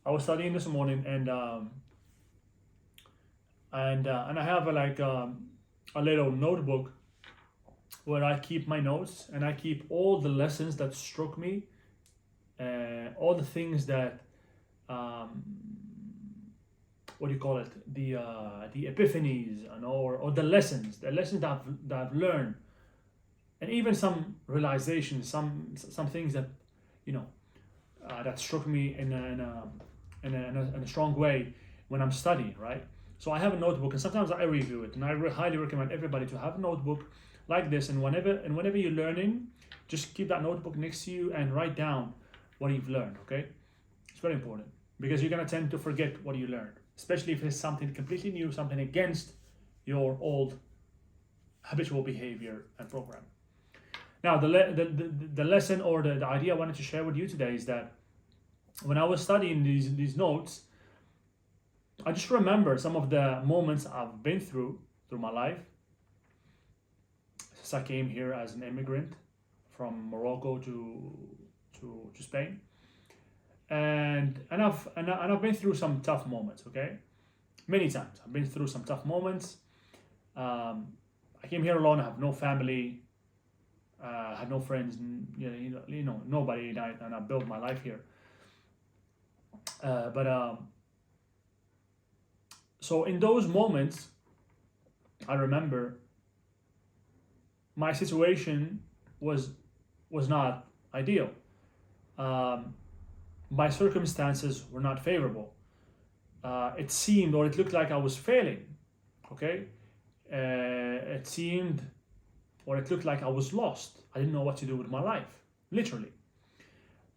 I was studying this morning, and I have a little notebook where I keep my notes, and I keep all the lessons that struck me, all the things that um, what do you call it, the epiphanies, and or the lessons that I've learned, and even some realizations, some things that you know that struck me in a strong way when I'm studying, right? So I have a notebook, and sometimes I review it, and I highly recommend everybody to have a notebook like this. And whenever you're learning, just keep that notebook next to you and write down what you've learned. Okay, it's very important because you're gonna tend to forget what you learned, especially if it's something completely new, something against your old habitual behavior and program. Now, the lesson or the idea I wanted to share with you today is that when I was studying these notes, I just remember some of the moments I've been through my life since I came here as an immigrant from Morocco to Spain, and I've been through some tough moments. Okay, many times I've been through some tough moments. Um, I came here alone. I have no family. I had no friends. Nobody, and I built my life here. But So in those moments, I remember my situation was was not ideal. Um, my circumstances were not favorable. It seemed, or it looked like I was failing. Okay, it seemed, or it looked like I was lost. I didn't know what to do with my life, literally.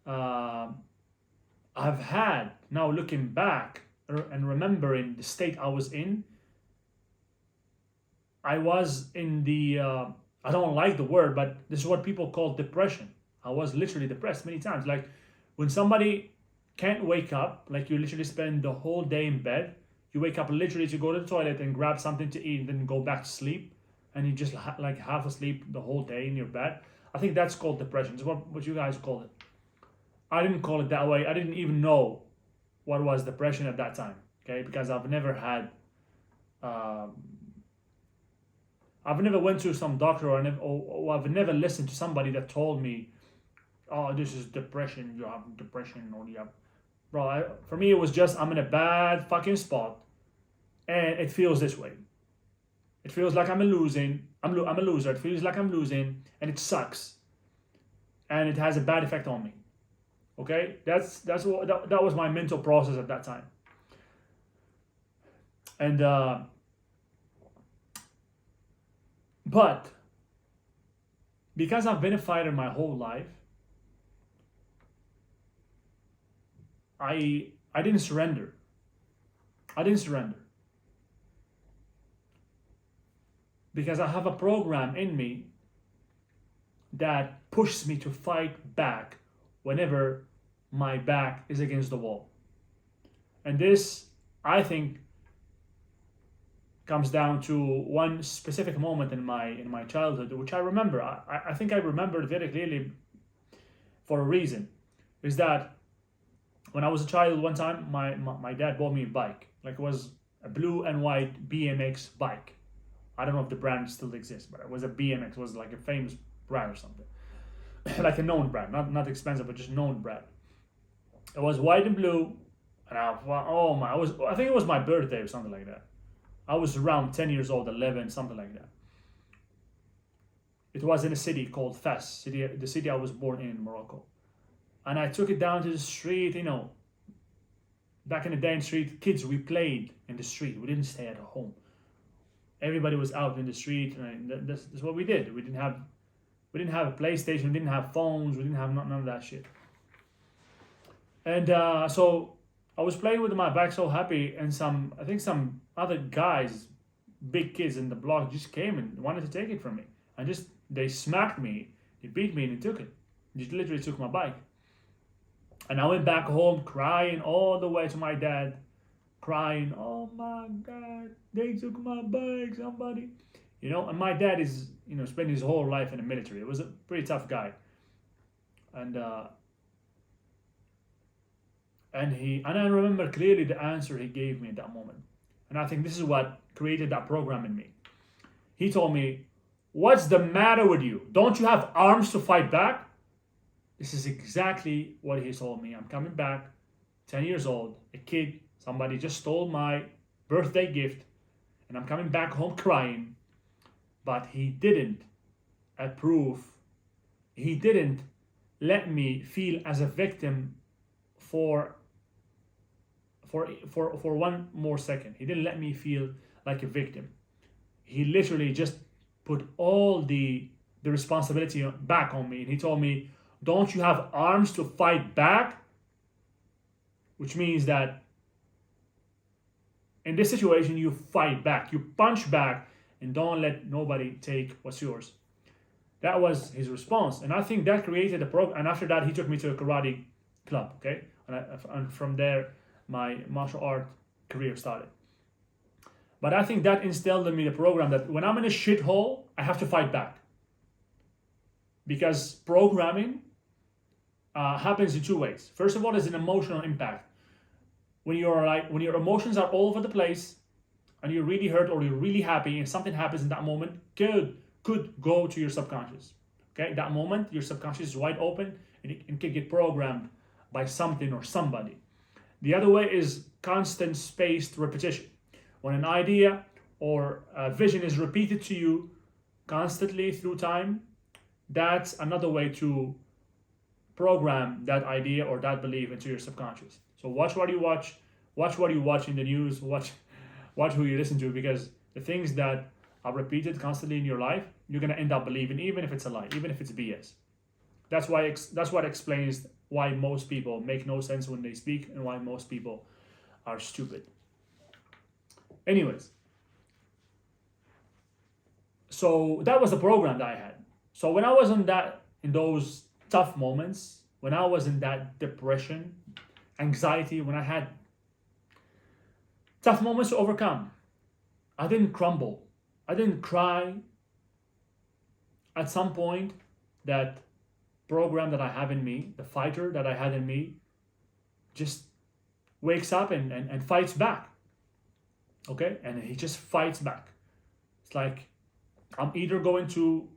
Um I've had, now looking back and remembering the state I was in, I was in the, I don't like the word, but this is what people call depression. I was literally depressed many times. Like when somebody can't wake up, like you literally spend the whole day in bed, you wake up literally to go to the toilet and grab something to eat and then go back to sleep, and you just like half asleep the whole day in your bed. I think that's called depression. It's what you guys call it. I didn't call it that way. I didn't even know what was depression at that time. Okay, because um, I've never went to some doctor, or I've never listened to somebody that told me, "Oh, this is depression. You have depression, or you have." Bro, for me, it was just I'm in a bad fucking spot, and it feels this way. It feels like I'm losing. I'm a loser. It feels like I'm losing, and it sucks, and it has a bad effect on me. Okay, that was my mental process at that time, and but because I've been a fighter my whole life, I didn't surrender. I didn't surrender because I have a program in me that pushes me to fight back whenever my back is against the wall. And this, I think, comes down to one specific moment in my childhood, which I remember. I think I remember it very clearly for a reason. Is that when I was a child, one time my dad bought me a bike. Like it was a blue and white BMX bike. I don't know if the brand still exists, but it was a BMX. It was like a famous brand or something, like a known brand, not expensive, but just known brand. It was white and blue, and oh my, I think it was my birthday or something like that. I was around 10 years old, 11, something like that. It was in a city called Fes, the city I was born in Morocco. And I took it down to the street. Back in the day in the street, kids, we played in the street. We didn't stay at home. Everybody was out in the street, and that's what we did. We didn't have a PlayStation, we didn't have phones, we didn't have none of that shit. And so I was playing with my bike, so happy, and I think some other guys, big kids in the block, just came and wanted to take it from me, and just they smacked me, they beat me, and they took it. They literally took my bike, and I went back home crying all the way to my dad, crying, "Oh my God, they took my bike, somebody." And my dad is, spent his whole life in the military. It was a pretty tough guy, and And I remember clearly the answer he gave me at that moment. And I think this is what created that program in me. He told me, "What's the matter with you? Don't you have arms to fight back?" This is exactly what he told me. I'm coming back, 10 years old, a kid, somebody just stole my birthday gift, and I'm coming back home crying. But he didn't approve. He didn't let me feel as a victim for one more second. He didn't let me feel like a victim. He literally just put all the responsibility back on me, and he told me, "Don't you have arms to fight back?" Which means that in this situation you fight back, you punch back, and don't let nobody take what's yours. That was his response, and I think that created a program. And after that, he took me to a karate club. Okay, and from there, my martial art career started. But I think that instilled in me the program that when I'm in a shithole, I have to fight back. Because programming happens in two ways. First of all, is an emotional impact. When your emotions are all over the place, and you're really hurt or you're really happy, and something happens in that moment, could go to your subconscious. Okay, that moment your subconscious is wide open, and it can get programmed by something or somebody. The other way is constant spaced repetition. When an idea or a vision is repeated to you constantly through time, that's another way to program that idea or that belief into your subconscious. So watch what you watch what you watch in the news, watch who you listen to, because the things that are repeated constantly in your life, you're gonna end up believing, even if it's a lie, even if it's BS. That's what explains why most people make no sense when they speak, and why most people are stupid. Anyways, so that was the program that I had. So when I was in those tough moments, when I was in that depression, anxiety, when I had tough moments to overcome, I didn't crumble. I didn't cry. At some point, that program that I have in me, the fighter that I had in me, just wakes up and fights back. Okay? And he just fights back. It's like, I'm either going to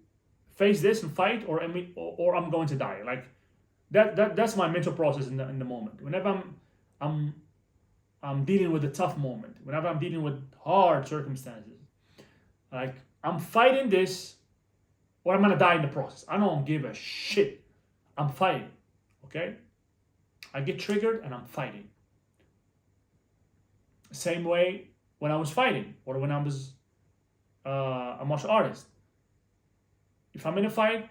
face this and fight, or I'm going to die. Like that's my mental process in the moment. Whenever I'm dealing with a tough moment, whenever I'm dealing with hard circumstances, like, I'm fighting this, or I'm gonna die in the process. I don't give a shit. I'm fighting. Okay? I get triggered and I'm fighting. Same way when I was fighting, or when I was a martial artist. If I'm in a fight,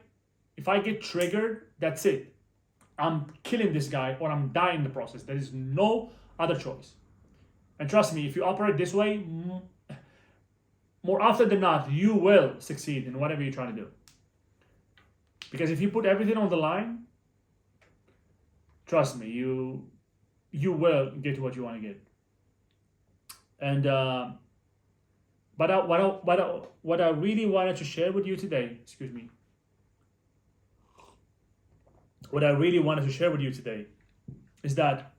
if I get triggered, that's it. I'm killing this guy, or I'm dying in the process. There is no other choice. And trust me, if you operate this way, more often than not, you will succeed in whatever you're trying to do. Because if you put everything on the line, trust me, you will get what you want to get. And what I really wanted to share with you today, what I really wanted to share with you today is that,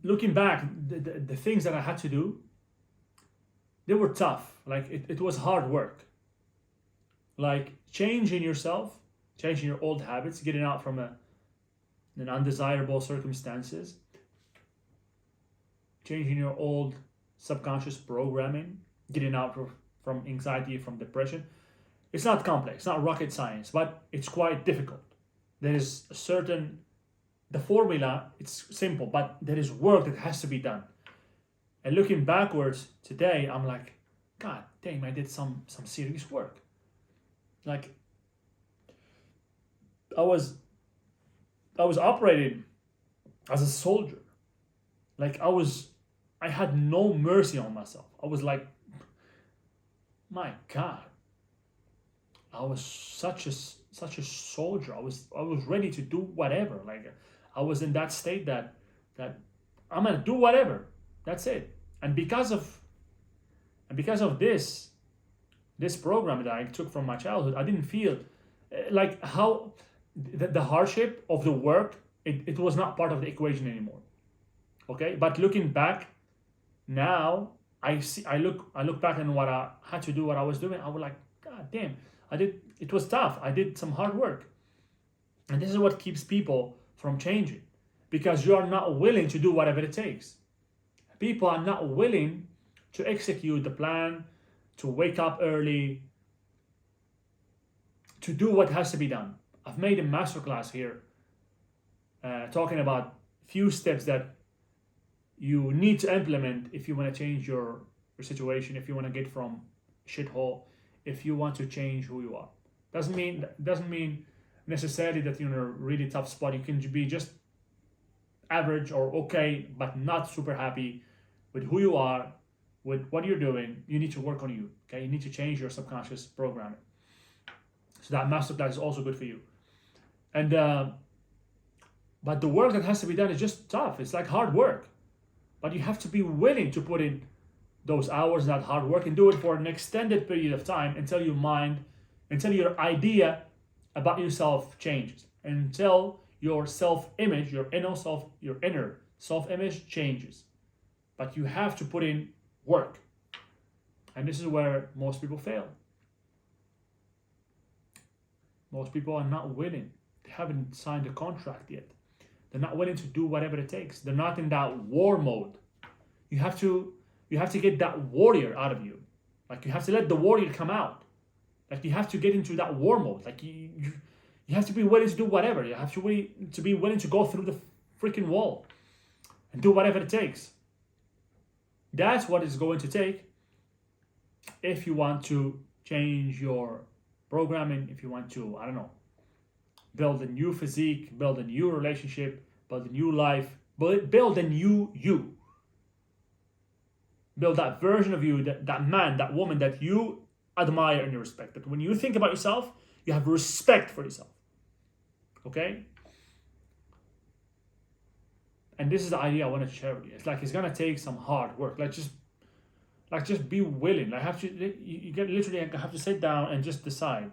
looking back, the things that I had to do, they were tough. Like, it was hard work. Like, changing yourself, changing your old habits, getting out from an undesirable circumstances, changing your old subconscious programming, getting out from anxiety, from depression. It's not complex, it's not rocket science, but it's quite difficult. There is the formula, it's simple, but there is work that has to be done. And looking backwards today, I'm like, God damn, I did some serious work. Like, I was operating as a soldier. Like, I had no mercy on myself. I was like, my God, I was such a soldier. I was ready to do whatever. Like, I was in that state that I'm gonna do whatever. That's it. And because of this program that I took from my childhood, I didn't feel like how the hardship of the work it was not part of the equation anymore. Okay, but looking back now, I look back on what I had to do, what I was doing. I was like, God damn, it was tough. I did some hard work. And this is what keeps people from changing, because you are not willing to do whatever it takes. People are not willing to execute the plan, to wake up early, to do what has to be done. I've made a masterclass here talking about few steps that you need to implement if you want to change your situation, if you want to get from shithole, if you want to change who you are. Doesn't mean necessarily that you're in a really tough spot. You can be just average or okay, but not super happy with who you are, with what you're doing. You need to work on you. Okay, you need to change your subconscious programming. So that masterclass is also good for you. And but the work that has to be done is just tough. It's like hard work, but you have to be willing to put in those hours, that hard work, and do it for an extended period of time until your idea about yourself changes, until your self-image, your inner self-image changes. But you have to put in work, and this is where most people fail. Most people are not willing. They haven't signed a contract yet. They're not willing to do whatever it takes. They're not in that war mode. You have to get that warrior out of you. Like, you have to let the warrior come out. Like, you have to get into that war mode. Like, you have to be willing to do whatever. You have to be willing to go through the freaking wall and do whatever it takes. That's what it's going to take if you want to change your programming, if you want to, I don't know, build a new physique, build a new relationship, build a new life, build a new you. Build that version of you, that man, that woman that you admire and you respect. That when you think about yourself, you have respect for yourself. Okay? And this is the idea I wanted to share with you. It's like, it's gonna take some hard work. Just be willing. You literally have to sit down and just decide,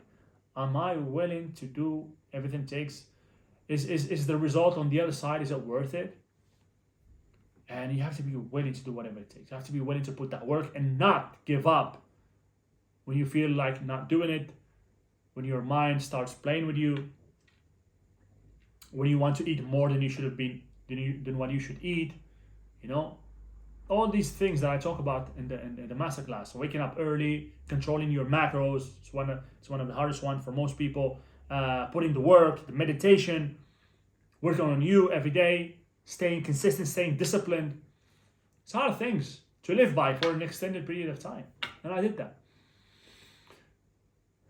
am I willing to do everything it takes? Is the result on the other side, is it worth it? And you have to be willing to do whatever it takes. You have to be willing to put that work and not give up when you feel like not doing it, when your mind starts playing with you, when you want to eat more than you should have been, than what you should eat, all these things that I talk about in the masterclass. Waking up early, controlling your macros. It's one of the hardest ones for most people. Putting the work, the meditation, working on you every day, staying consistent, staying disciplined. It's a lot of things to live by for an extended period of time. And I did that.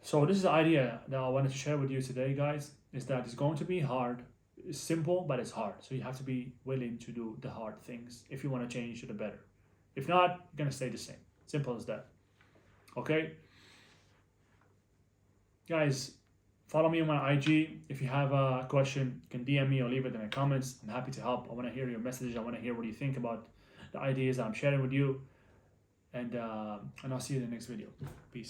So this is the idea that I wanted to share with you today, guys, is that it's going to be hard. It's simple, but it's hard. So you have to be willing to do the hard things if you want to change to the better. If not, you're going to stay the same. Simple as that. Okay? Guys, follow me on my IG. If you have a question, you can DM me or leave it in the comments. I'm happy to help. I want to hear your message. I want to hear what you think about the ideas that I'm sharing with you. And I'll see you in the next video. Peace.